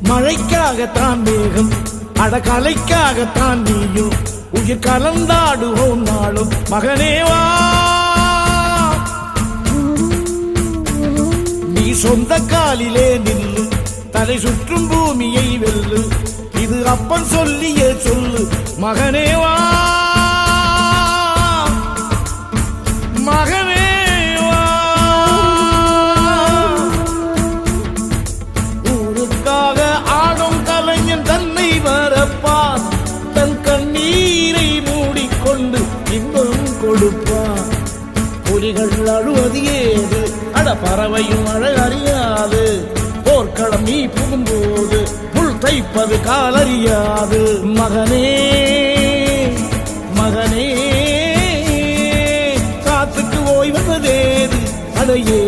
மழைக்காகத்தான் மேகம், அடகலைக்காகத்தான் நீயும், உயிர் கலந்தாடுவோம் நாளும். மகனேவா நீ சொந்த காலிலே நில்லு, தலை சுற்றும் பூமியை வெல்லு, இது அப்பன் சொல்லியே சொல்லு. மகனேவா மகனேவா ஊருக்காக ஆடும் கலைஞன் தன்னை வரப்பான், தன் கண்ணீரை மூடிக்கொண்டு இன்பம் கொடுப்பான். புலிகள் அழுவது ஏது, அட பறவையும் அழகறியாது, போர்க்களம் நீ புகும்போது முள் தைப்பது காலறியாது. மகனே மகனே காத்துக்கு ஓய்வதேது, அடையே